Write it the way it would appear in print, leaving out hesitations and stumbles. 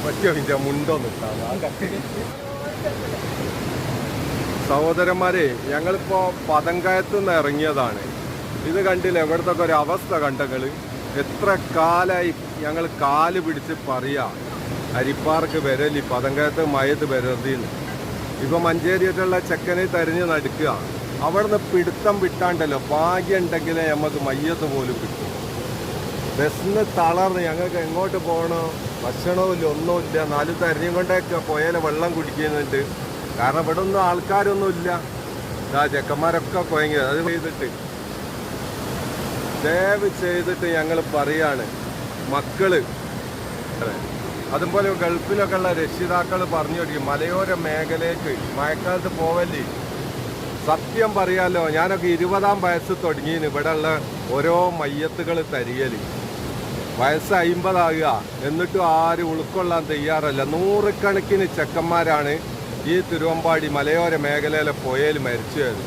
പറ്റിയോ മുണ്ടോ നിൽക്കാം. സഹോദരന്മാരെ, ഞങ്ങളിപ്പോൾ പതങ്കയത്ത് നിന്ന് ഇറങ്ങിയതാണ്. ഇത് കണ്ടില്ല ഇവിടുത്തെ ഒരു അവസ്ഥ കണ്ടങ്ങൾ. എത്ര കാലായി ഞങ്ങൾ കാല് പിടിച്ച് പറയാ അരിപ്പാർക്ക് വരലി പതങ്കയത്ത് മയത്ത് വരരുതിന്ന്. ഇപ്പം മഞ്ചേരിയിട്ടുള്ള ചെക്കനെ തെരഞ്ഞ് നടക്കുക. അവിടുന്ന് പിടുത്തം വിട്ടാണ്ടല്ലോ, ഭാഗ്യം ഉണ്ടെങ്കിലേ നമുക്ക് മയ്യത്ത് പോലും കിട്ടും. ബസ്സിന് തളർന്ന് ഞങ്ങൾക്ക് എങ്ങോട്ട് പോകണോ, ഭക്ഷണവും ഇല്ല, ഒന്നുമില്ല. 4 തെരഞ്ഞും കൊണ്ടൊക്കെ പോയാലെ വെള്ളം കുടിക്കുന്നുണ്ട്. കാരണം ഇവിടെ ഒന്നും ആൾക്കാരൊന്നും ഇല്ല. ചെക്കന്മാരൊക്കെ കുഴങ്ങി. അത് ദയവ് ചെയ്തിട്ട് ഞങ്ങൾ പറയാണ്, മക്കള് അതുപോലെ ഗൾഫിലൊക്കെ ഉള്ള രക്ഷിതാക്കൾ പറഞ്ഞു കൊടുക്കും, മലയോര മേഖലയ്ക്ക് മഴക്കാലത്ത് പോവല്ലേ. സത്യം പറയാലോ, ഞാനൊക്കെ 20-ാം വയസ്സ് തുടങ്ങിയിന് ഇവിടെ ഉള്ള ഓരോ മയ്യത്തുകൾ തരിയല്. വയസ്സ് 50 ആകുക, എന്നിട്ടും ആരും ഉൾക്കൊള്ളാൻ തയ്യാറല്ല. 100 കണക്കിന് ചെക്കന്മാരാണ് ഈ തിരുവമ്പാടി മലയോര മേഖലയിലെ പുഴയിൽ മരിച്ചത്.